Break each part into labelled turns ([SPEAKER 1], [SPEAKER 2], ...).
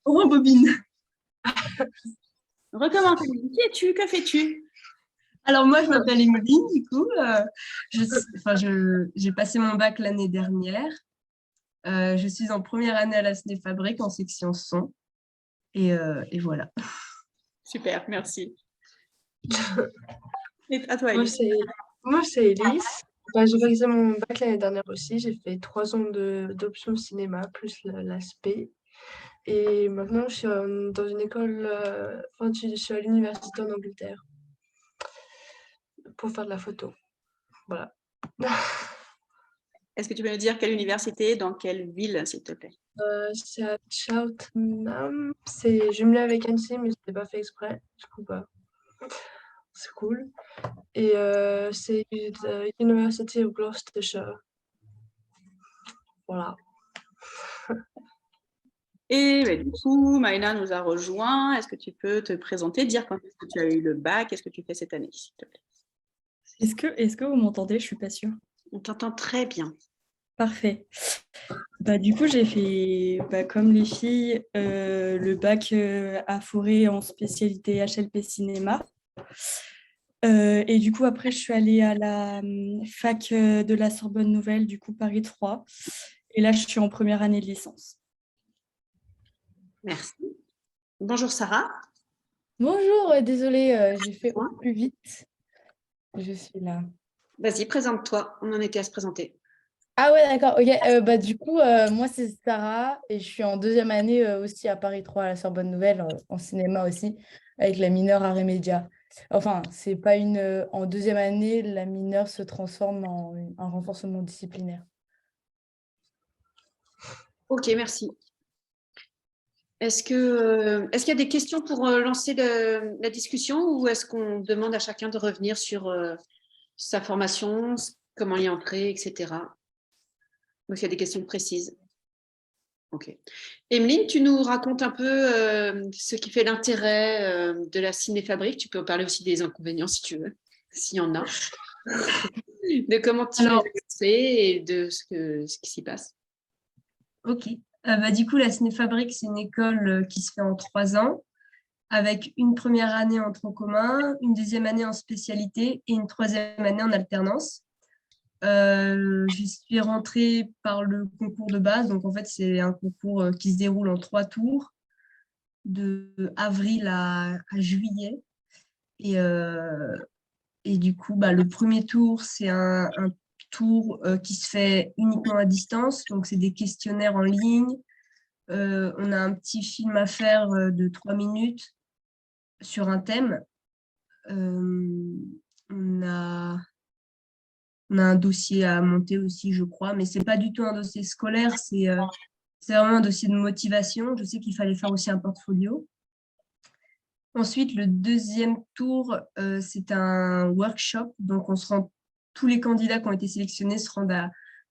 [SPEAKER 1] On rembobine.
[SPEAKER 2] Recommence. Qui es-tu? Que fais-tu?
[SPEAKER 1] Alors moi, je m'appelle Emeline, du coup. J'ai passé mon bac l'année dernière. Je suis en première année à la Cinéfabrique en section son. Et voilà.
[SPEAKER 2] Super, merci. Et à toi,
[SPEAKER 3] Moi,
[SPEAKER 2] Elise.
[SPEAKER 3] c'est moi, c'est Elise. Bah, j'ai réalisé mon bac l'année dernière aussi. J'ai fait 3 ans d'option cinéma, plus l'aspect. Et maintenant, je suis dans une école, je suis à l'université en Angleterre pour faire de la photo. Voilà.
[SPEAKER 2] Est-ce que tu peux me dire quelle université, dans quelle ville, s'il te plaît?
[SPEAKER 3] C'est à Cheltenham. C'est jumelé avec Annecy, mais c'était pas fait exprès. Du coup, bah, c'est cool. Et c'est the University of Gloucestershire. Voilà.
[SPEAKER 2] Et du coup, Maïna nous a rejoint. Est-ce que tu peux te présenter, dire quand est-ce que tu as eu le bac, qu'est-ce que tu fais cette année, s'il te plaît?
[SPEAKER 4] Est-ce que vous m'entendez? Je suis pas sûre.
[SPEAKER 2] On t'entend très bien.
[SPEAKER 4] Parfait. Bah, du coup, j'ai fait, comme les filles, le bac à Forêt en spécialité HLP cinéma. Et du coup, après, je suis allée à la fac de la Sorbonne Nouvelle, du coup, Paris 3. Et là, je suis en première année de licence.
[SPEAKER 2] Merci. Bonjour Sarah.
[SPEAKER 5] Bonjour, désolée, j'ai fait au plus vite. Je suis là.
[SPEAKER 2] Vas-y, présente-toi. On en était à se présenter.
[SPEAKER 5] Ah ouais, d'accord. Ok. Du coup, moi, c'est Sarah et je suis en deuxième année aussi à Paris 3 à la Sorbonne Nouvelle, en cinéma aussi, avec la mineure arts et médias. Enfin, c'est pas une. En deuxième année, la mineure se transforme en un renforcement disciplinaire.
[SPEAKER 2] Ok, merci. Est-ce qu'il y a des questions pour lancer la discussion ou est-ce qu'on demande à chacun de revenir sur sa formation, comment y entrer, etc. Ou s'il y a des questions précises. Ok. Emeline, tu nous racontes un peu ce qui fait l'intérêt de la cinéfabrique. Tu peux parler aussi des inconvénients si tu veux, s'il y en a. De comment tu es
[SPEAKER 1] Alors,
[SPEAKER 2] entrée et de ce qui s'y passe.
[SPEAKER 1] ok. Du coup, la Cinéfabrique, c'est une école qui se fait en 3 ans, avec une première année en tronc commun, une deuxième année en spécialité et une troisième année en alternance. J'y suis rentrée par le concours de base. Donc, en fait, c'est un concours qui se déroule en 3 tours, de avril à juillet. Et du coup, le premier tour, c'est un tour qui se fait uniquement à distance. Donc, c'est des questionnaires en ligne. On a un petit film à faire de 3 minutes sur un thème. On a un dossier à monter aussi, je crois, mais ce n'est pas du tout un dossier scolaire, c'est vraiment un dossier de motivation. Je sais qu'il fallait faire aussi un portfolio. Ensuite, le deuxième tour, c'est un workshop. Donc, tous les candidats qui ont été sélectionnés se rendent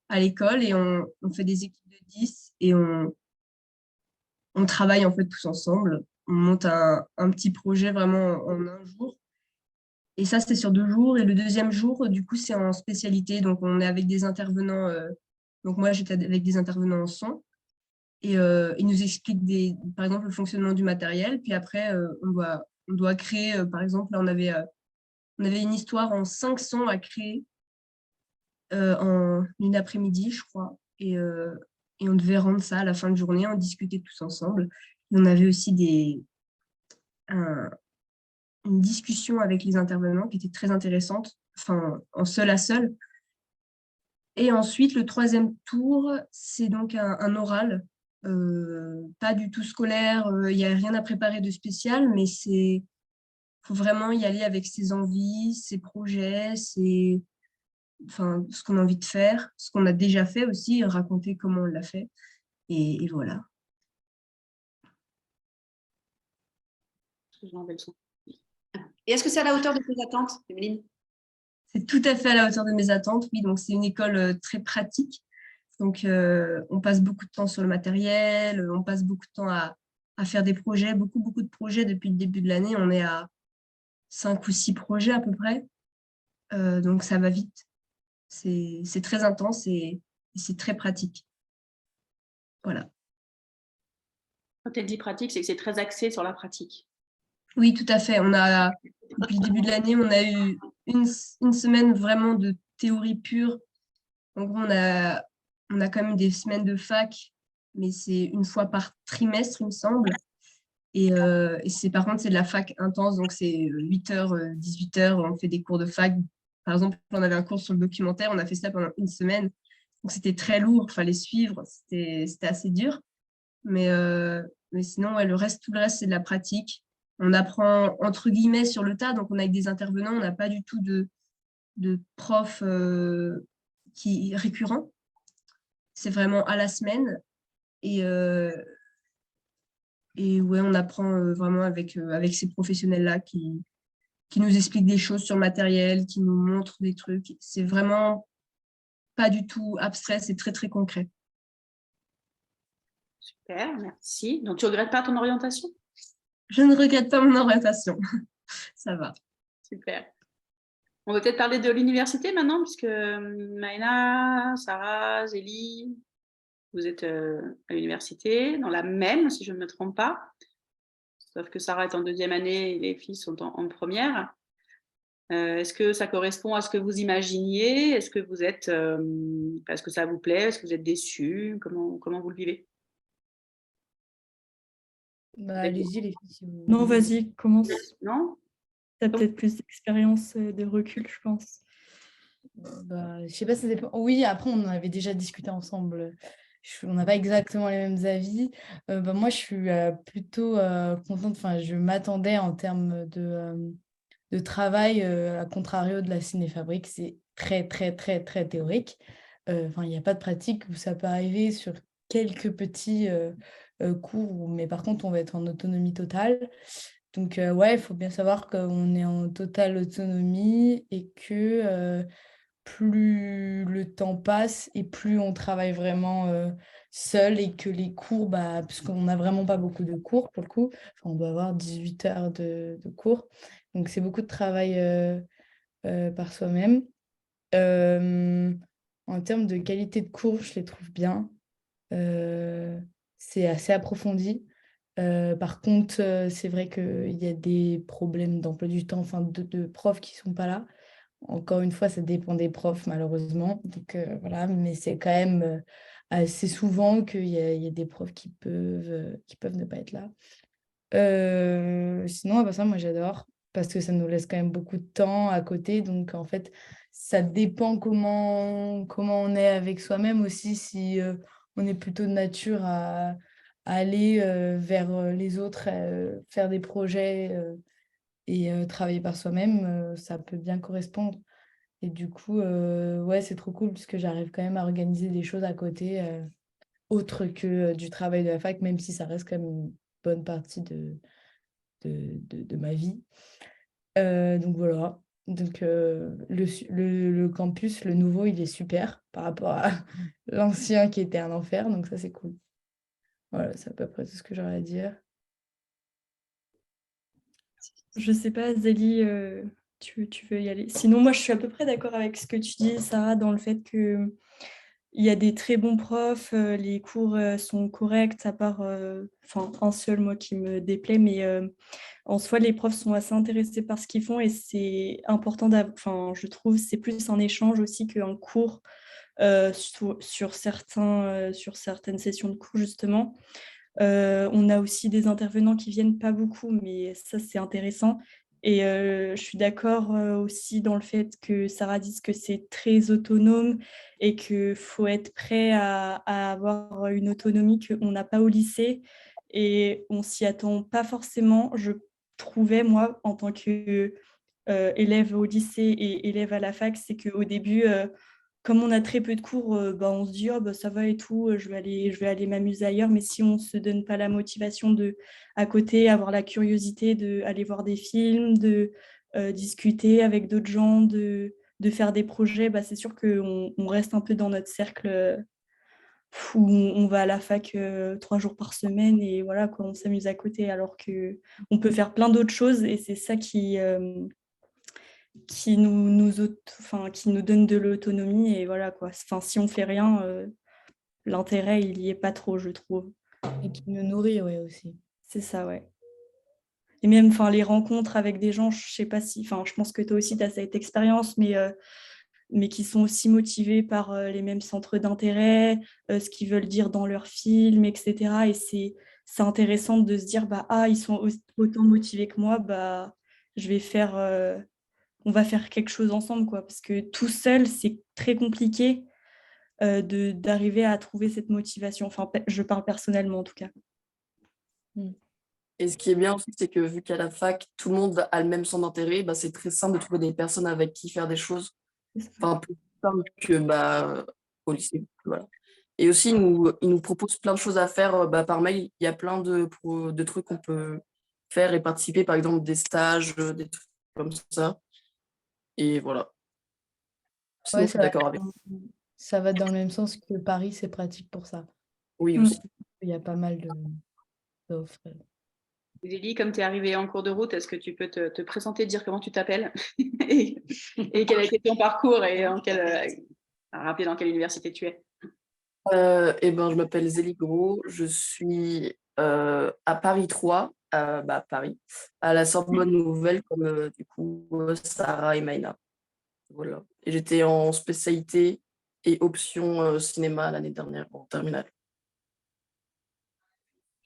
[SPEAKER 1] à l'école et on fait des équipes de 10 et on travaille en fait tous ensemble. On monte un petit projet vraiment en un jour. Et ça, c'est sur 2 jours. Et le deuxième jour, du coup, c'est en spécialité. Donc, on est avec des intervenants. Donc, moi, j'étais avec des intervenants en son. Et ils nous expliquent, par exemple, le fonctionnement du matériel. Puis après, on doit créer, par exemple, là, on avait une histoire en 5 sons à créer en une après-midi, je crois. Et on devait rendre ça à la fin de journée, on discutait tous ensemble. Et on avait aussi une discussion avec les intervenants qui était très intéressante, enfin, en seul à seul. Et ensuite, le troisième tour, c'est donc un oral, pas du tout scolaire, il n'y a rien à préparer de spécial, mais faut vraiment y aller avec ses envies, ses projets, enfin, ce qu'on a envie de faire, ce qu'on a déjà fait aussi, raconter comment on l'a fait. Et voilà.
[SPEAKER 2] Et est-ce que c'est à la hauteur de tes attentes, Emeline?
[SPEAKER 1] C'est tout à fait à la hauteur de mes attentes, oui. Donc, c'est une école très pratique. Donc, on passe beaucoup de temps sur le matériel, on passe beaucoup de temps à faire des projets, beaucoup de projets depuis le début de l'année. On est à 5 ou 6 projets à peu près. Donc, ça va vite. C'est très intense et c'est très pratique. Voilà.
[SPEAKER 2] Quand elle dit pratique, c'est que c'est très axé sur la pratique.
[SPEAKER 1] Oui, tout à fait. Depuis le début de l'année, on a eu une semaine vraiment de théorie pure. En gros, on a quand même des semaines de fac, mais c'est une fois par trimestre, il me semble. Et par contre, c'est de la fac intense, donc c'est 8h, 18h, on fait des cours de fac. Par exemple, on avait un cours sur le documentaire, on a fait ça pendant une semaine. Donc c'était très lourd, il fallait suivre, c'était assez dur. Mais sinon, ouais, tout le reste, c'est de la pratique. On apprend entre guillemets sur le tas, donc on a avec des intervenants, on n'a pas du tout de prof récurrent. C'est vraiment à la semaine. Et, euh, et ouais, on apprend vraiment avec ces professionnels-là qui nous expliquent des choses sur le matériel, qui nous montrent des trucs. C'est vraiment pas du tout abstrait, c'est très, très concret.
[SPEAKER 2] Super, merci. Donc, tu ne regrettes pas ton orientation?
[SPEAKER 1] Je ne regrette pas mon orientation. Ça va.
[SPEAKER 2] Super. On va peut-être parler de l'université maintenant, puisque Maïna, Sarah, Zélie, vous êtes à l'université, dans la même, si je ne me trompe pas. Sauf que Sarah est en deuxième année et les filles sont en première. Est-ce que ça correspond à ce que vous imaginiez? Est-ce que vous êtes, est-ce que ça vous plaît? Est-ce que vous êtes déçus? Comment vous le vivez?
[SPEAKER 5] Bah, allez-y, les filles, si vous
[SPEAKER 4] Non,
[SPEAKER 5] voulez.
[SPEAKER 4] vas-y, commence.
[SPEAKER 2] Non?
[SPEAKER 4] Tu as peut-être plus d'expérience, de recul, je pense.
[SPEAKER 5] Bah, je sais pas, ça dépend. Oui, après, on en avait déjà discuté ensemble. On n'a pas exactement les mêmes avis. Bah, moi, je suis plutôt contente. Enfin, je m'attendais en termes de travail, à contrario de la cinéfabrique. C'est très, très, très, très théorique. Enfin, il n'y a pas de pratique où ça peut arriver sur quelques petits cours, mais par contre, on va être en autonomie totale. Donc, ouais, il faut bien savoir qu'on est en totale autonomie et que plus le temps passe et plus on travaille vraiment seul et que les cours, bah, parce qu'on n'a vraiment pas beaucoup de cours pour le coup, enfin, on doit avoir 18 heures de cours, donc c'est beaucoup de travail par soi-même. Euh, En termes de qualité de cours, je les trouve bien. Euh, c'est assez approfondi. Par contre, c'est vrai qu'il y a des problèmes d'emploi du temps, enfin de profs qui sont pas là. Encore une fois, ça dépend des profs, malheureusement. Donc voilà, mais c'est quand même assez souvent qu'il y a des profs qui peuvent ne pas être là. Sinon, à part ça, moi j'adore parce que ça nous laisse quand même beaucoup de temps à côté. Donc en fait, ça dépend comment on est avec soi-même aussi. Si on est plutôt de nature à aller vers les autres, faire des projets et travailler par soi-même, ça peut bien correspondre. Et du coup, ouais, c'est trop cool parce que j'arrive quand même à organiser des choses à côté, autres que du travail de la fac, même si ça reste quand même une bonne partie de ma vie. Donc voilà. Donc le campus, le nouveau, il est super par rapport à l'ancien qui était un enfer. Donc ça, c'est cool. Voilà, c'est à peu près tout ce que j'aurais à dire.
[SPEAKER 4] Je sais pas, Zélie, tu veux y aller? Sinon, moi, je suis à peu près d'accord avec ce que tu dis, Sarah, dans le fait que il y a des très bons profs, les cours sont corrects, à part enfin, un seul, moi, qui me déplaît, mais en soi, les profs sont assez intéressés par ce qu'ils font et c'est important enfin, je trouve, c'est plus un échange aussi qu'un cours sur certaines sessions de cours, justement. On a aussi des intervenants qui viennent pas beaucoup, mais ça, c'est intéressant. Et je suis d'accord aussi dans le fait que Sarah dise que c'est très autonome et qu'il faut être prêt à avoir une autonomie qu'on n'a pas au lycée et on s'y attend pas forcément. Je trouvais, moi, en tant que élève au lycée et élève à la fac, c'est qu'au début, comme on a très peu de cours, bah, on se dit oh, bah, ça va et tout, je vais aller m'amuser ailleurs. Mais si on ne se donne pas la motivation de, à côté, avoir la curiosité d'aller voir des films, de discuter avec d'autres gens, de faire des projets, bah, c'est sûr qu'on reste un peu dans notre cercle où on va à la fac 3 jours par semaine et voilà, quoi, on s'amuse à côté. Alors qu'on peut faire plein d'autres choses et c'est ça qui nous donne de l'autonomie et voilà quoi. Enfin, si on fait rien, l'intérêt il y est pas trop, je trouve.
[SPEAKER 5] Et qui me nourrit, ouais, aussi.
[SPEAKER 4] C'est ça, ouais. Et même les rencontres avec des gens, je sais pas si, je pense que toi aussi, tu as cette expérience, mais qui sont aussi motivés par les mêmes centres d'intérêt, ce qu'ils veulent dire dans leurs films, etc. Et c'est intéressant de se dire, ils sont autant motivés que moi, je vais faire, on va faire quelque chose ensemble, quoi. Parce que tout seul, c'est très compliqué d'arriver à trouver cette motivation. Enfin, je parle personnellement, en tout cas.
[SPEAKER 6] Et ce qui est bien aussi, c'est que vu qu'à la fac, tout le monde a le même centre d'intérêt, c'est très simple de trouver des personnes avec qui faire des choses. Enfin, plus simple que au lycée. Voilà. Et aussi, ils nous proposent plein de choses à faire par mail. Il y a plein de trucs qu'on peut faire et participer, par exemple des stages, des trucs comme ça. Et voilà. Sinon,
[SPEAKER 5] Ouais,
[SPEAKER 6] je suis d'accord avec.
[SPEAKER 5] ça va dans le même sens que Paris, c'est pratique pour ça.
[SPEAKER 6] Oui, aussi.
[SPEAKER 5] Il y a pas mal d'offres.
[SPEAKER 2] Zélie, comme tu es arrivée en cours de route, est-ce que tu peux te présenter, dire comment tu t'appelles et quel a été ton parcours et rappeler dans quelle université tu es?
[SPEAKER 6] Je m'appelle Zélie Gros, je suis à Paris 3, Paris, à la Sorbonne Nouvelle, comme du coup Sarah et Maïna. Voilà. Et j'étais en spécialité et option cinéma l'année dernière, en terminale.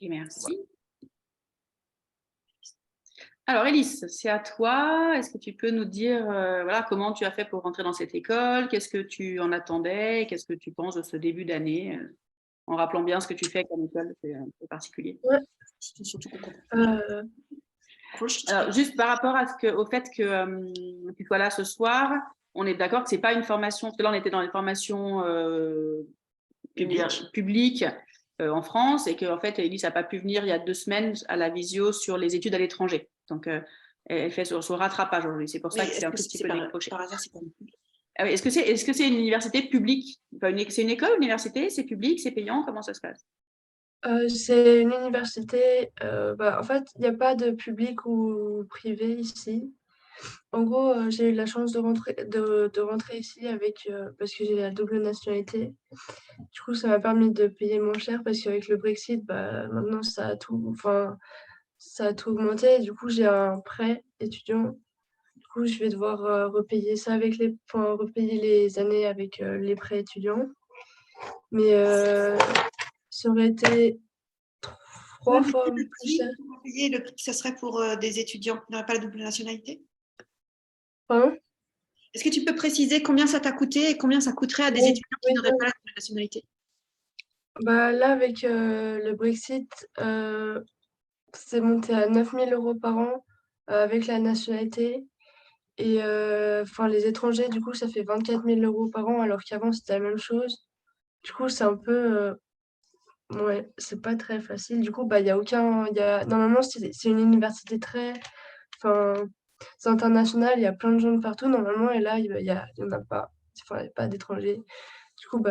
[SPEAKER 2] Et merci. Alors, Élise, c'est à toi. Est-ce que tu peux nous dire comment tu as fait pour rentrer dans cette école? Qu'est-ce que tu en attendais? Qu'est-ce que tu penses de ce début d'année? En rappelant bien ce que tu fais comme école, c'est un peu particulier.
[SPEAKER 3] Ouais.
[SPEAKER 2] Surtout qu'on comprend.
[SPEAKER 3] Euh,
[SPEAKER 2] Alors, juste par rapport au fait que tu sois là ce soir, on est d'accord que ce n'est pas une formation, parce que là, on était dans les formations publiques en France et qu'en fait, Élise n'a pas pu venir il y a 2 semaines à la visio sur les études à l'étranger. Donc, elle fait son rattrapage aujourd'hui. C'est pour ça que c'est un tout petit peu décroché.
[SPEAKER 7] Par hasard, c'est pas
[SPEAKER 2] Ah oui, est-ce que c'est une université publique? C'est une école, une université? C'est public? C'est payant? Comment ça se passe?
[SPEAKER 3] c'est une université, en fait, il n'y a pas de public ou privé ici. En gros, j'ai eu la chance de rentrer ici parce que j'ai la double nationalité. Du coup, ça m'a permis de payer moins cher parce qu'avec le Brexit, maintenant ça a tout augmenté. Du coup, j'ai un prêt étudiant. Du coup, je vais devoir repayer ça repayer les années avec les prêts étudiants. Mais ça aurait été 3 fois plus cher.
[SPEAKER 7] le prix, ça serait pour des étudiants qui n'auraient pas la double nationalité?
[SPEAKER 3] Pardon?
[SPEAKER 7] Est-ce que tu peux préciser combien ça t'a coûté et combien ça coûterait à des
[SPEAKER 3] Oui,
[SPEAKER 7] étudiants qui
[SPEAKER 3] oui,
[SPEAKER 7] n'auraient pas la double nationalité?
[SPEAKER 3] Là, avec le Brexit, c'est monté à 9 000 € par an avec la nationalité. Et les étrangers, du coup, ça fait 24 000 € par an, alors qu'avant, c'était la même chose. Du coup, c'est un peu. Ouais, c'est pas très facile. Du coup, il y a aucun. Normalement, c'est une université très. Enfin, c'est international, il y a plein de gens de partout, normalement, et là, il y en a pas. Enfin, il n'y a pas d'étrangers. Du coup,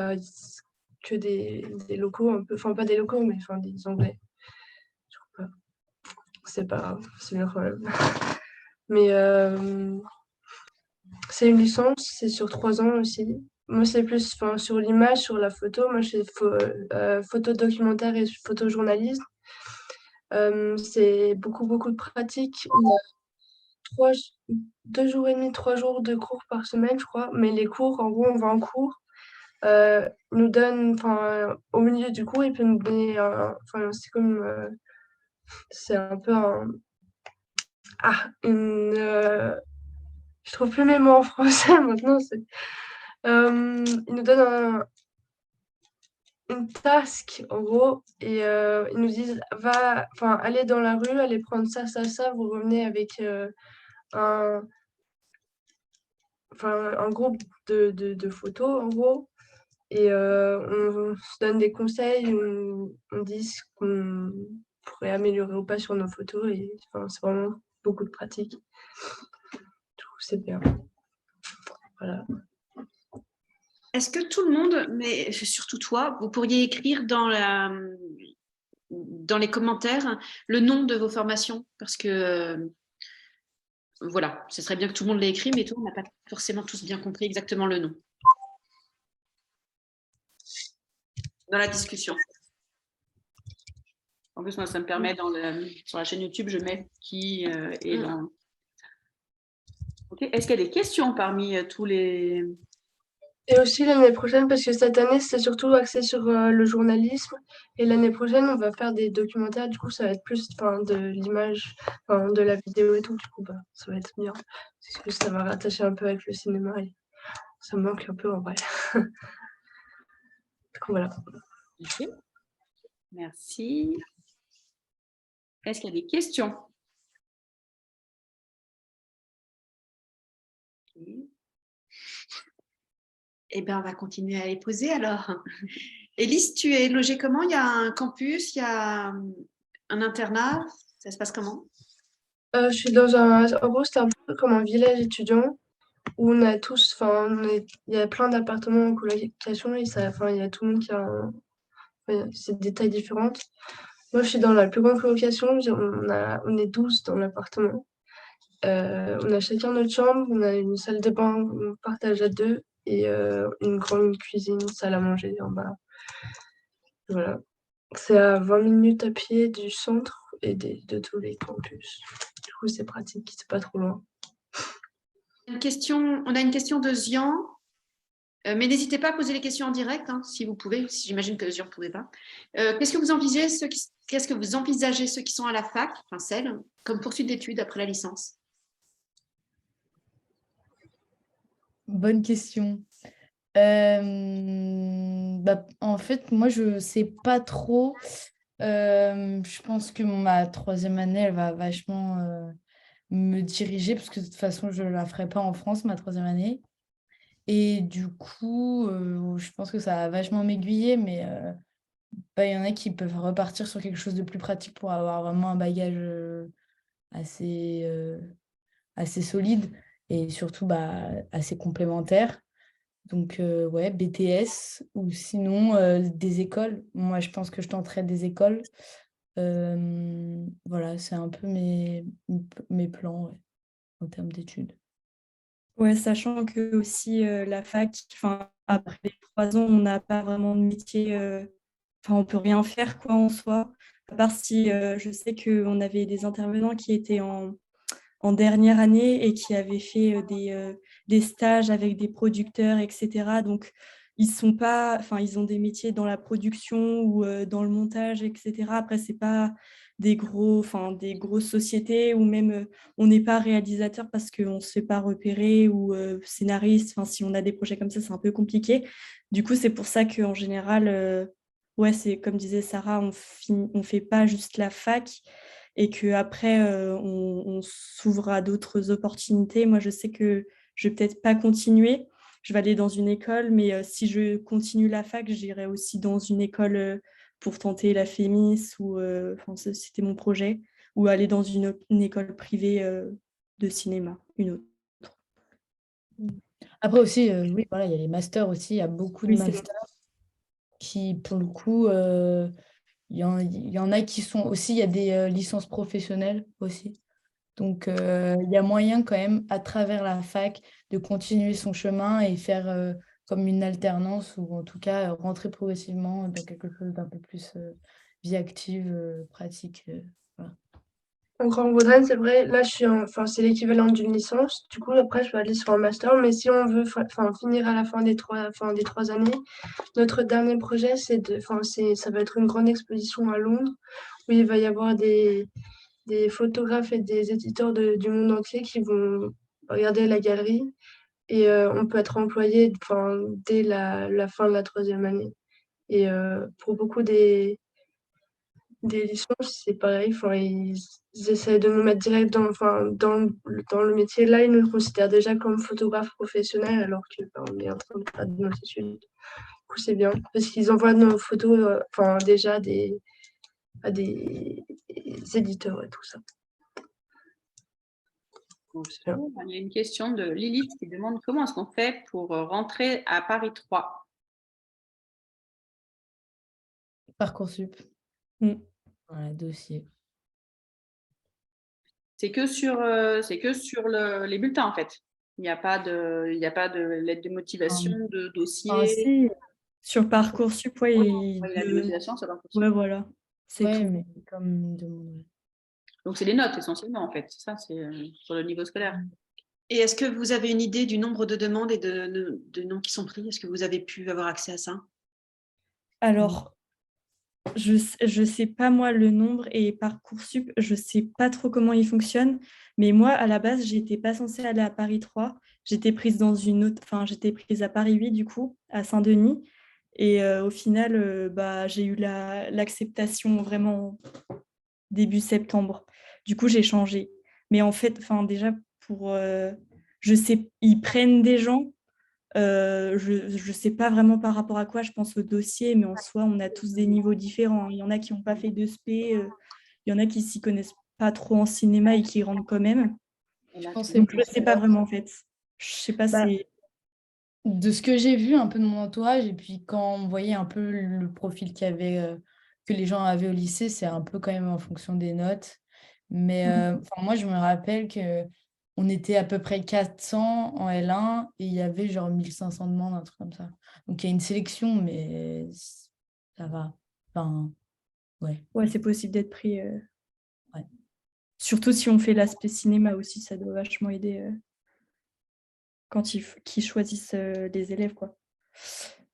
[SPEAKER 3] que des locaux un peu. Enfin, pas des locaux, mais des Anglais. Du coup, c'est pas grave, c'est le problème. Mais c'est une licence, c'est sur 3 ans aussi. Moi, c'est plus sur l'image, sur la photo. Moi, je fais photo documentaire et photojournalisme. C'est beaucoup, beaucoup de pratique. On a 2 jours et demi, 3 jours de cours par semaine, je crois. Mais les cours, en gros, on va en cours. Il nous donne, au milieu du cours, il peut nous donner c'est comme, c'est un peu je trouve plus mes mots en français maintenant. Il nous donne une task, en gros, et ils nous disent, allez dans la rue, allez prendre ça, ça, ça, vous revenez avec un groupe de photos, en gros, et on se donne des conseils, on dit ce qu'on pourrait améliorer ou pas sur nos photos, et c'est vraiment beaucoup de pratique. Du coup, c'est bien. Voilà.
[SPEAKER 7] Est-ce que tout le monde, mais surtout toi, vous pourriez écrire dans les commentaires le nom de vos formations? Parce que voilà, ce serait bien que tout le monde l'ait écrit, mais tout le monde n'a pas forcément tous bien compris exactement le nom. Dans la discussion. En plus, moi, ça me permet sur la chaîne YouTube, je mets qui est dans. Ok. Est-ce qu'il y a des questions parmi tous les.
[SPEAKER 3] Et aussi l'année prochaine, parce que cette année, c'est surtout axé sur le journalisme. Et l'année prochaine, on va faire des documentaires. Du coup, ça va être plus de l'image, de la vidéo et tout. Du coup, ça va être bien. Parce que ça va rattacher un peu avec le cinéma. Et ça me manque un peu en vrai. Du coup, voilà.
[SPEAKER 7] Ok. Merci. Est-ce qu'il y a des questions? Ok. Eh bien, on va continuer à les poser alors. Élise, tu es logée comment? Il y a un campus, il y a un internat. Ça se passe comment?
[SPEAKER 3] Je suis dans en gros, c'est un peu comme un village étudiant où on a tous, il y a plein d'appartements en colocation et il y a tout le monde qui a c'est des tailles différentes. Moi, je suis dans la plus grande colocation. On est 12 dans l'appartement. On a chacun notre chambre. On a une salle de bain, on partage à deux et une grande cuisine, salle à manger en bas. Voilà. C'est à 20 minutes à pied du centre et de tous les campus. Du coup, c'est pratique, c'est pas trop loin.
[SPEAKER 7] On a une question de Zian, mais n'hésitez pas à poser les questions en direct, hein, si vous pouvez. J'imagine que Zian ne pouvait pas. Qu'est-ce que vous envisagez ceux qui sont à la fac, enfin celles, comme poursuite d'études après la licence?
[SPEAKER 5] Bonne question. En fait, moi, je ne sais pas trop. Je pense que ma troisième année, elle va vachement me diriger, parce que de toute façon, je ne la ferai pas en France, ma troisième année. Et du coup, je pense que ça va vachement m'aiguiller, mais il y en a qui peuvent repartir sur quelque chose de plus pratique pour avoir vraiment un bagage assez, assez solide et surtout assez complémentaire. Donc, ouais, BTS ou sinon des écoles. Moi, je pense que je tenterai des écoles. Voilà, c'est un peu mes plans, ouais, en termes d'études.
[SPEAKER 4] Ouais, sachant que aussi la fac, enfin, après les 3 ans, on n'a pas vraiment de métier, enfin, on peut rien faire quoi en soi. À part si je sais qu'on avait des intervenants qui étaient en dernière année et qui avaient fait des stages avec des producteurs, etc. Donc, ils sont pas, enfin, ils ont des métiers dans la production ou dans le montage, etc. Après, c'est pas des grosses sociétés ou même on n'est pas réalisateur parce qu'on ne se fait pas repérer ou scénariste. Enfin, si on a des projets comme ça, c'est un peu compliqué. Du coup, c'est pour ça qu'en général, ouais, c'est comme disait Sarah, on fait pas juste la fac et qu'après, on s'ouvre à d'autres opportunités. Moi, je sais que je vais peut-être pas continuer. Je vais aller dans une école, mais si je continue la fac, j'irai aussi dans une école pour tenter la FEMIS ou c'était mon projet, ou aller dans une école privée de cinéma, une autre.
[SPEAKER 5] Après aussi, oui, voilà, il y a les masters aussi. Il y a beaucoup de
[SPEAKER 4] Oui, c'est
[SPEAKER 5] masters qui, pour le coup, il y en a qui sont aussi, il y a des licences professionnelles aussi. Donc, il y a moyen quand même, à travers la fac, de continuer son chemin et faire comme une alternance ou en tout cas rentrer progressivement dans quelque chose d'un peu plus vie active, pratique. Voilà.
[SPEAKER 3] En Grande-Bretagne, c'est vrai, là, c'est l'équivalent d'une licence. Du coup, après, je vais aller sur un master. Mais si on veut finir à la fin des 3 années, notre dernier projet, ça va être une grande exposition à Londres où il va y avoir des photographes et des éditeurs du monde entier qui vont regarder la galerie. Et on peut être employé dès la fin de la troisième année. Et pour beaucoup des licences, c'est pareil. Ils essaient de nous mettre direct dans le métier. Là, ils nous considèrent déjà comme photographes professionnels alors qu'on est en train de faire nos études. Du coup, c'est bien parce qu'ils envoient nos photos déjà à des éditeurs et tout ça.
[SPEAKER 7] Il y a une question de Lilith qui demande comment est-ce qu'on fait pour rentrer à Paris 3?
[SPEAKER 5] Parcoursup. Voilà, dossier.
[SPEAKER 7] C'est que sur les bulletins en fait. Il n'y a pas de lettre de motivation, de dossier.
[SPEAKER 4] Si, sur Parcoursup, ouais,
[SPEAKER 7] Il y a des motivations sur Parcoursup.
[SPEAKER 4] ouais, voilà. C'est
[SPEAKER 5] Ouais,
[SPEAKER 4] tout.
[SPEAKER 5] mais comme demande.
[SPEAKER 7] Donc, c'est les notes essentiellement, en fait. C'est ça, c'est sur le niveau scolaire. Et est-ce que vous avez une idée du nombre de demandes et de noms qui sont pris? Est-ce que vous avez pu avoir accès à ça?
[SPEAKER 4] Alors, je sais pas moi le nombre et Parcoursup, je sais pas trop comment il fonctionne, mais moi à la base, j'étais pas censée aller à Paris 3. J'étais prise dans une autre, enfin j'étais prise à Paris 8 du coup, à Saint-Denis. Et au final, bah, j'ai eu l'acceptation vraiment début septembre. Du coup, j'ai changé. Mais en fait, enfin déjà pour, je sais, ils prennent des gens. Je sais pas vraiment par rapport à quoi, je pense au dossier, mais en soi, on a tous des niveaux différents. Il y en a qui n'ont pas fait de spé, il y en a qui s'y connaissent pas trop en cinéma et qui rentrent quand même.
[SPEAKER 5] Je pense que c'est
[SPEAKER 4] Donc, je
[SPEAKER 5] plus
[SPEAKER 4] sais pas vraiment en fait. Je sais pas,
[SPEAKER 5] bah,
[SPEAKER 4] c'est.
[SPEAKER 5] de ce que j'ai vu un peu de mon entourage, et puis quand on voyait un peu le profil que les gens avaient au lycée, c'est un peu quand même en fonction des notes. Mais enfin, moi, je me rappelle que on était à peu près 400 en L1 et il y avait genre 1500 demandes, un truc comme ça. Donc il y a une sélection, mais ça va. Enfin, ouais.
[SPEAKER 4] Ouais, c'est possible d'être pris.
[SPEAKER 5] Ouais.
[SPEAKER 4] Surtout si on fait l'aspect cinéma aussi, ça doit vachement aider quand qu'ils choisissent les élèves, quoi.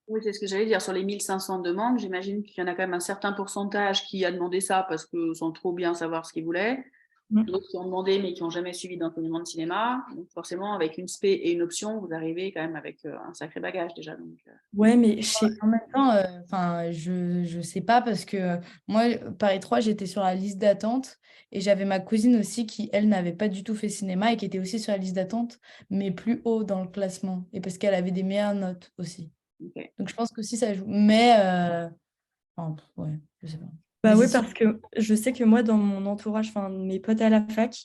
[SPEAKER 7] Oui, c'est ce que j'allais dire. Sur les 1500 demandes, j'imagine qu'il y en a quand même un certain pourcentage qui a demandé ça parce que sans trop bien savoir ce qu'ils voulaient.
[SPEAKER 4] Mm.
[SPEAKER 7] D'autres qui ont demandé mais qui n'ont jamais suivi d'enseignement de cinéma. Donc forcément, avec une spé et une option, vous arrivez quand même avec un sacré bagage déjà. Donc,
[SPEAKER 4] Ouais, mais je sais.
[SPEAKER 5] En même temps, enfin, je sais pas parce que moi, Paris 3, j'étais sur la liste d'attente et j'avais ma cousine aussi qui, elle, n'avait pas du tout fait cinéma et qui était aussi sur la liste d'attente, mais plus haut dans le classement et parce qu'elle avait des meilleures notes aussi.
[SPEAKER 7] ok.
[SPEAKER 5] Donc, je pense que aussi ça joue. Mais, enfin, ouais, je sais pas.
[SPEAKER 4] Bah
[SPEAKER 5] Mais
[SPEAKER 4] ouais,
[SPEAKER 5] c'est sûr.
[SPEAKER 4] parce que je sais que moi, dans mon entourage, enfin, mes potes à la fac,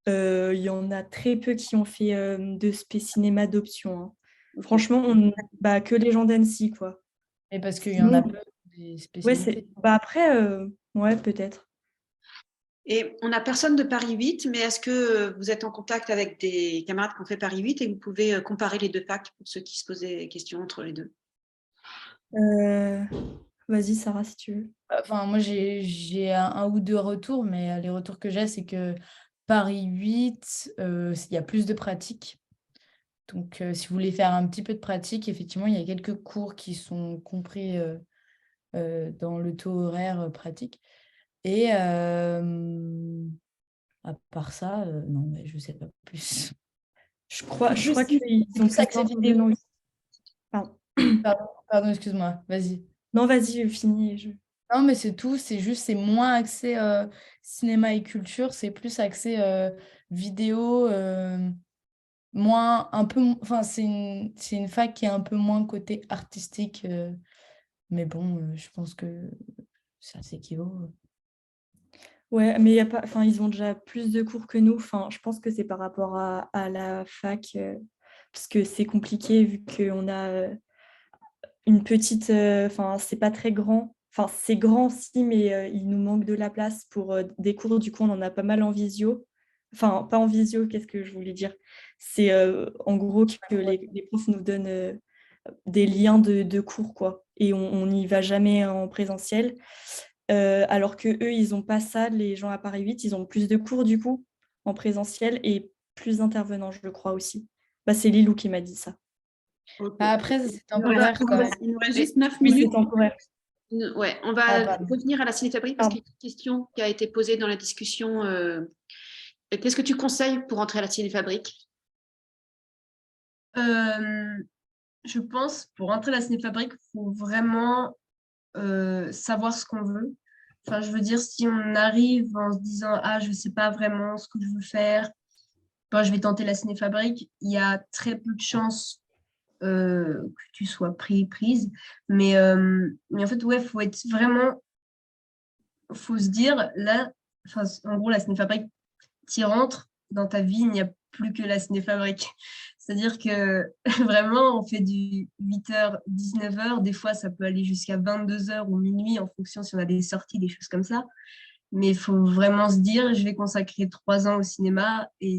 [SPEAKER 4] il y en a très peu qui ont fait de spé cinéma d'option, hein.
[SPEAKER 7] Ok.
[SPEAKER 4] Franchement, bah, que les gens d'Annecy, quoi.
[SPEAKER 5] Et parce qu'il y en a
[SPEAKER 4] Sinon,
[SPEAKER 5] peu des
[SPEAKER 4] ouais, c'est.
[SPEAKER 5] spécialités.
[SPEAKER 4] Bah après, ouais, peut-être.
[SPEAKER 7] Et on n'a personne de Paris 8, mais est-ce que vous êtes en contact avec des camarades qui ont fait Paris 8 et vous pouvez comparer les deux facs pour ceux qui se posaient des questions entre les deux?
[SPEAKER 4] Vas-y, Sarah, si tu veux.
[SPEAKER 5] Enfin, moi, j'ai un ou deux retours, mais les retours que j'ai, c'est que Paris 8, il y a plus de pratique. Donc, si vous voulez faire un petit peu de pratique, effectivement, il y a quelques cours qui sont compris dans le taux horaire pratique. Et à part ça, non, mais je ne sais pas plus.
[SPEAKER 4] Je crois
[SPEAKER 5] C'est
[SPEAKER 4] qu'ils ont
[SPEAKER 5] plus
[SPEAKER 4] plus
[SPEAKER 5] axé vidéo.
[SPEAKER 4] d'enseignement ici. Pardon.
[SPEAKER 5] Pardon, excuse-moi, vas-y.
[SPEAKER 4] Non, vas-y, finis.
[SPEAKER 5] Non, mais c'est tout, c'est juste, c'est moins axé cinéma et culture, c'est plus axé vidéo, moins, un peu, enfin, c'est une fac qui est un peu moins côté artistique, mais bon, je pense que ça s'équivaut.
[SPEAKER 4] Ouais, mais y a pas, enfin, ils ont déjà plus de cours que nous. Enfin, je pense que c'est par rapport à la fac, parce que c'est compliqué vu qu'on a une petite, enfin, c'est pas très grand. Enfin, c'est grand si, mais il nous manque de la place pour des cours. Du coup, on en a pas mal en visio. Enfin, pas en visio, qu'est-ce que je voulais dire? C'est en gros que les profs nous donnent des liens de cours, quoi. Et on n'y va jamais en présentiel. Alors que eux, ils n'ont pas ça, les gens à Paris 8, ils ont plus de cours du coup en présentiel et plus d'intervenants, je crois aussi. Bah, c'est Lilou qui m'a dit ça.
[SPEAKER 7] Ok.
[SPEAKER 5] Après, c'est
[SPEAKER 7] Il nous reste-
[SPEAKER 5] temporaire quand même.
[SPEAKER 7] il nous reste juste 9
[SPEAKER 4] Oui,
[SPEAKER 7] minutes.
[SPEAKER 4] c'est temporaire.
[SPEAKER 7] Ouais, on
[SPEAKER 5] Ah,
[SPEAKER 7] va
[SPEAKER 5] pardon.
[SPEAKER 7] revenir à la cinéfabrique parce
[SPEAKER 4] Pardon.
[SPEAKER 7] qu'il y a une question qui a été posée dans la discussion. Qu'est-ce que tu conseilles pour entrer à la cinéfabrique?
[SPEAKER 1] Je pense, pour entrer à la cinéfabrique, il faut vraiment savoir ce qu'on veut. Enfin, je veux dire, si on arrive en se disant, ah, je ne sais pas vraiment ce que je veux faire, ben, je vais tenter la cinéfabrique, il y a très peu de chances que tu sois prise. Mais en fait, ouais, faut être vraiment, faut se dire, là, enfin, en gros, la cinéfabrique, tu y rentres, dans ta vie, il n'y a plus que la cinéfabrique. C'est-à-dire que vraiment, on fait du 8h, 19h. Des fois, ça peut aller jusqu'à 22h ou minuit en fonction si on a des sorties, des choses comme ça. Mais il faut vraiment se dire, je vais consacrer 3 ans au cinéma et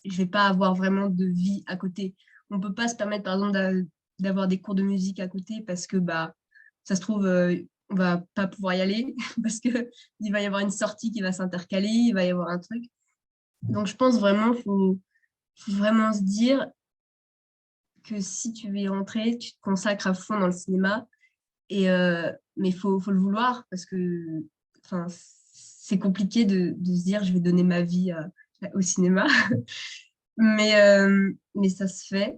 [SPEAKER 1] je ne vais pas avoir vraiment de vie à côté. On ne peut pas se permettre, par exemple, d'avoir des cours de musique à côté parce que bah, ça se trouve, on va pas pouvoir y aller parce qu'il va y avoir une sortie qui va s'intercaler, il va y avoir un truc. Donc, je pense vraiment qu'il faut vraiment se dire que si tu veux y rentrer, tu te consacres à fond dans le cinéma. Mais il faut le vouloir parce que c'est compliqué de se dire je vais donner ma vie au cinéma. mais ça se fait.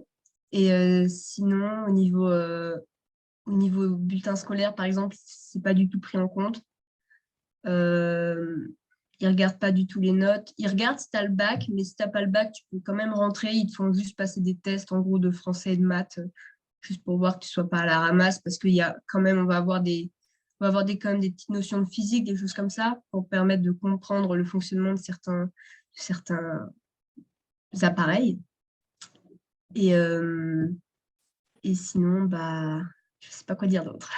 [SPEAKER 1] Et sinon, au niveau bulletin scolaire, par exemple, c'est pas du tout pris en compte. Ils regardent pas du tout les notes. Ils regardent si tu as le bac, mais si tu n'as pas le bac, tu peux quand même rentrer. Ils te font juste passer des tests, en gros, de français et de maths, juste pour voir que tu ne sois pas à la ramasse, parce qu'il y a quand même, on va avoir quand même des petites notions de physique, des choses comme ça, pour permettre de comprendre le fonctionnement de certains appareils. Et sinon, je ne sais pas quoi dire d'autre.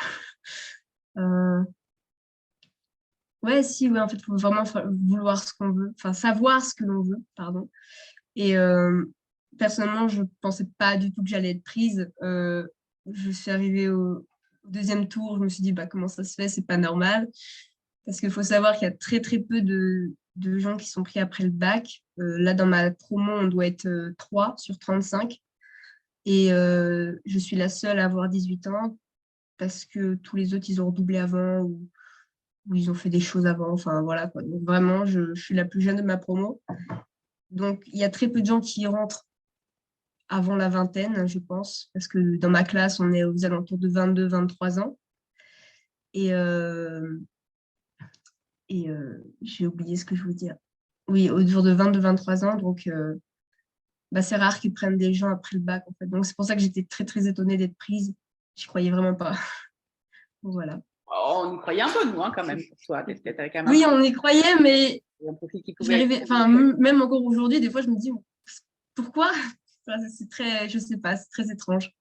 [SPEAKER 1] Ouais, en fait, il faut vraiment vouloir ce qu'on veut, savoir ce que l'on veut, pardon. Et personnellement, je ne pensais pas du tout que j'allais être prise. Je suis arrivée au deuxième tour, je me suis dit, comment ça se fait, c'est pas normal. Parce qu'il faut savoir qu'il y a très, très peu de gens qui sont pris après le bac. Là, dans ma promo, on doit être 3 sur 35. Et je suis la seule à avoir 18 ans parce que tous les autres, ils ont redoublé avant ou ils ont fait des choses avant. Enfin, voilà, quoi. Donc, vraiment, je suis la plus jeune de ma promo. Donc, il y a très peu de gens qui y rentrent avant la vingtaine, je pense, parce que dans ma classe, on est aux alentours de 22-23 ans. Et j'ai oublié ce que je voulais dire. Oui, autour de 22-23 ans. Donc, c'est rare qu'ils prennent des gens après le bac, en fait. Donc, c'est pour ça que j'étais très, très étonnée d'être prise. Je croyais vraiment pas. Voilà.
[SPEAKER 7] Oh, on y croyait un peu, nous, quand même, pour toi.
[SPEAKER 1] Oui, on y croyait, mais
[SPEAKER 7] un profil qui pouvait
[SPEAKER 1] j'arrivais, même encore aujourd'hui, des fois, je me dis, pourquoi? C'est très, je sais pas, c'est très étrange.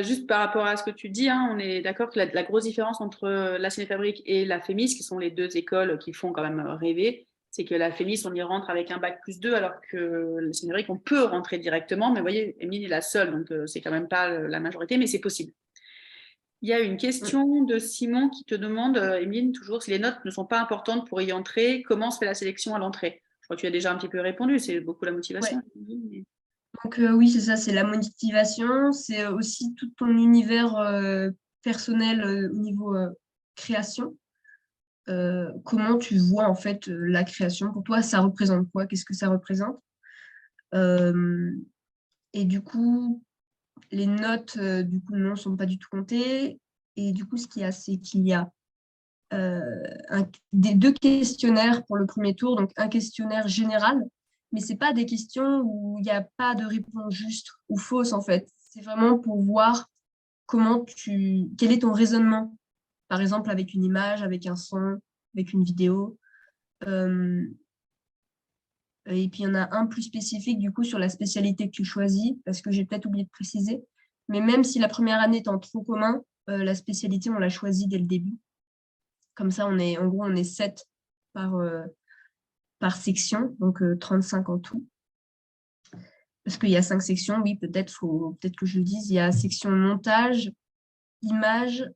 [SPEAKER 7] Juste par rapport à ce que tu dis, on est d'accord que la grosse différence entre la Cinéfabrique et la FEMIS, qui sont les deux écoles qui font quand même rêver, c'est que la FEMIS, on y rentre avec un bac +2, alors que la Cinéfabrique, on peut rentrer directement. Mais vous voyez, Emeline est la seule, donc c'est quand même pas la majorité, mais c'est possible. Il y a une question de Simon qui te demande, Emeline, toujours, si les notes ne sont pas importantes pour y entrer, comment se fait la sélection à l'entrée? Je crois que tu as déjà un petit peu répondu, c'est beaucoup la motivation.
[SPEAKER 1] Ouais. Donc oui, c'est ça, c'est la motivation, c'est aussi tout ton univers personnel au niveau création. Comment tu vois en fait la création? Pour toi, ça représente quoi? Qu'est-ce que ça représente? Et du coup, les notes, non, ne sont pas du tout comptées. Et du coup, ce qu'il y a, c'est qu'il y a des 2 questionnaires pour le premier tour, donc un questionnaire général, mais ce n'est pas des questions où il n'y a pas de réponse juste ou fausse, en fait. C'est vraiment pour voir quel est ton raisonnement, par exemple avec une image, avec un son, avec une vidéo. Et puis, il y en a un plus spécifique, du coup, sur la spécialité que tu choisis, parce que j'ai peut-être oublié de préciser. Mais même si la première année est en tronc commun, la spécialité, on l'a choisie dès le début. Comme ça, en gros, on est 7 par section, donc 35 en tout. Parce qu'il y a 5 sections, oui, peut-être que je le dise. Il y a section montage, image,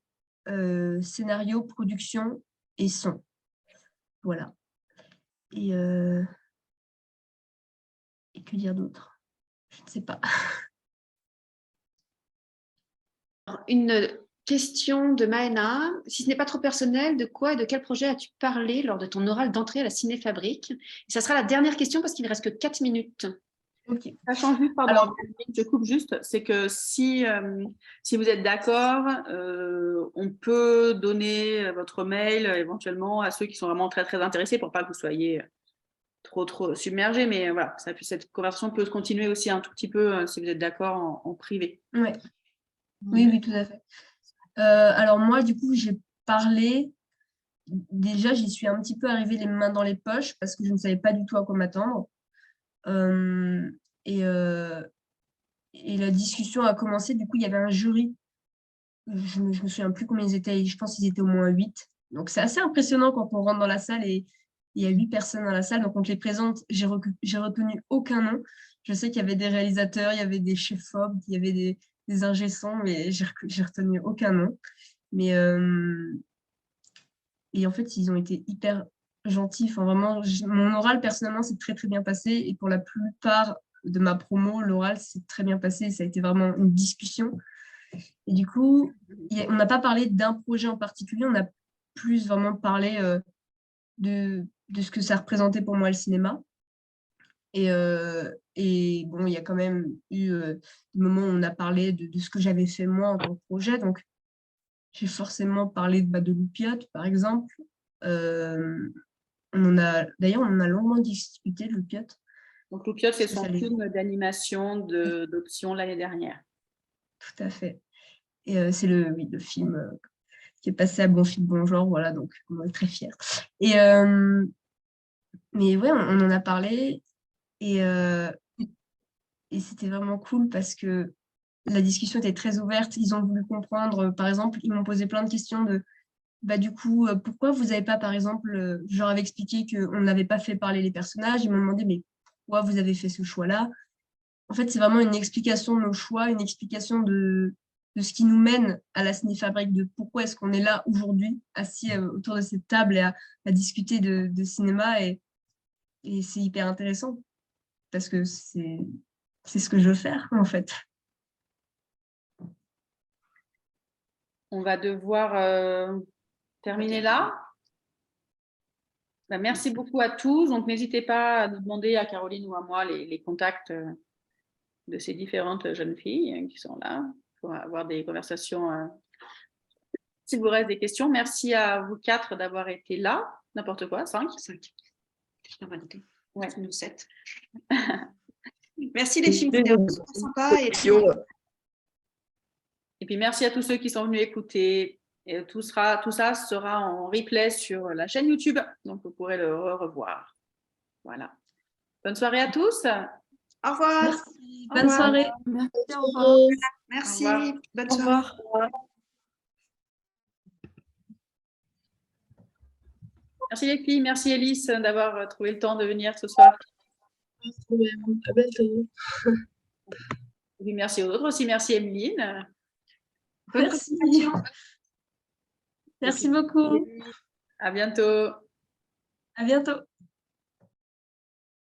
[SPEAKER 1] scénario, production et son. Voilà. Et que dire d'autre? Je ne sais pas.
[SPEAKER 7] Une question de Maëna. Si ce n'est pas trop personnel, de quoi et de quel projet as-tu parlé lors de ton oral d'entrée à la Cinéfabrique? Et ça sera la dernière question parce qu'il ne reste que 4 minutes.
[SPEAKER 1] Okay.
[SPEAKER 7] Ça change juste, pardon, alors, je coupe juste, c'est que si vous êtes d'accord, on peut donner votre mail éventuellement à ceux qui sont vraiment très, très intéressés pour pas que vous soyez trop submergés. Mais voilà, cette conversation peut se continuer aussi un tout petit peu si vous êtes d'accord en privé.
[SPEAKER 1] Ouais. Oui, tout à fait. Alors moi, du coup, j'ai parlé. Déjà, j'y suis un petit peu arrivée les mains dans les poches parce que je ne savais pas du tout à quoi m'attendre. Et la discussion a commencé. Du coup, il y avait un jury. Je me souviens plus combien ils étaient. Je pense qu'ils étaient au moins 8. Donc, c'est assez impressionnant quand on rentre dans la salle et il y a 8 personnes dans la salle. Donc, on te les présente. J'ai retenu aucun nom. Je sais qu'il y avait des réalisateurs, il y avait des chefs-op, il y avait des ingé-sons, mais j'ai retenu aucun nom. Mais et en fait, ils ont été hyper gentils. Enfin, vraiment, mon oral, personnellement, c'est très, très bien passé. Et pour la plupart de ma promo, l'oral s'est très bien passé. Ça a été vraiment une discussion. Et du coup, on n'a pas parlé d'un projet en particulier. On a plus vraiment parlé de ce que ça représentait pour moi le cinéma. Et bon, il y a quand même eu des moments où on a parlé de ce que j'avais fait moi en tant que projet. Donc, j'ai forcément parlé de l'Oupiote, par exemple. D'ailleurs, on en a longuement discuté de l'Oupiote.
[SPEAKER 2] Donc, Loupiote, c'est
[SPEAKER 1] Parce que
[SPEAKER 2] son
[SPEAKER 1] ça l'est.
[SPEAKER 2] film d'animation d'option l'année dernière.
[SPEAKER 1] Tout à fait. Et c'est le film qui est passé à Bon Film Bon Genre, voilà, donc on est très fiers. Mais ouais, on en a parlé et c'était vraiment cool parce que la discussion était très ouverte. Ils ont voulu comprendre, par exemple, ils m'ont posé plein de questions de du coup, pourquoi vous n'avez pas, par exemple, je leur avais expliqué qu'on n'avait pas fait parler les personnages. Ils m'ont demandé, mais pourquoi vous avez fait ce choix-là? En fait, c'est vraiment une explication de nos choix, une explication de ce qui nous mène à la Cinéfabrique, de pourquoi est-ce qu'on est là aujourd'hui, assis autour de cette table et à discuter de cinéma. Et c'est hyper intéressant parce que c'est ce que je veux faire, en fait.
[SPEAKER 2] On va devoir terminer là. Merci beaucoup à tous. Donc, n'hésitez pas à nous demander à Caroline ou à moi les contacts de ces différentes jeunes filles qui sont là pour avoir des conversations. S'il vous reste des questions, merci à vous 4 d'avoir été là. N'importe quoi, 5.
[SPEAKER 7] 5. On va noter.
[SPEAKER 2] Ouais.
[SPEAKER 7] Nous 7. Merci les filles, c'était super sympa.
[SPEAKER 2] Et puis merci à tous ceux qui sont venus écouter. Et tout ça sera en replay sur la chaîne YouTube, donc vous pourrez le revoir. Voilà. Bonne soirée à tous.
[SPEAKER 7] Au revoir.
[SPEAKER 1] Merci. Bonne soirée.
[SPEAKER 6] Merci, au revoir.
[SPEAKER 7] Merci.
[SPEAKER 2] Au revoir.
[SPEAKER 7] Bonne
[SPEAKER 4] Au
[SPEAKER 7] soirée.
[SPEAKER 4] revoir.
[SPEAKER 2] Merci les filles, merci Élise d'avoir trouvé le temps de venir ce soir.
[SPEAKER 3] À bientôt.
[SPEAKER 2] Et puis merci aux autres aussi, merci Emeline.
[SPEAKER 7] Bonne
[SPEAKER 1] Merci.
[SPEAKER 7] continuation.
[SPEAKER 1] Merci beaucoup.
[SPEAKER 2] À bientôt.
[SPEAKER 1] À bientôt.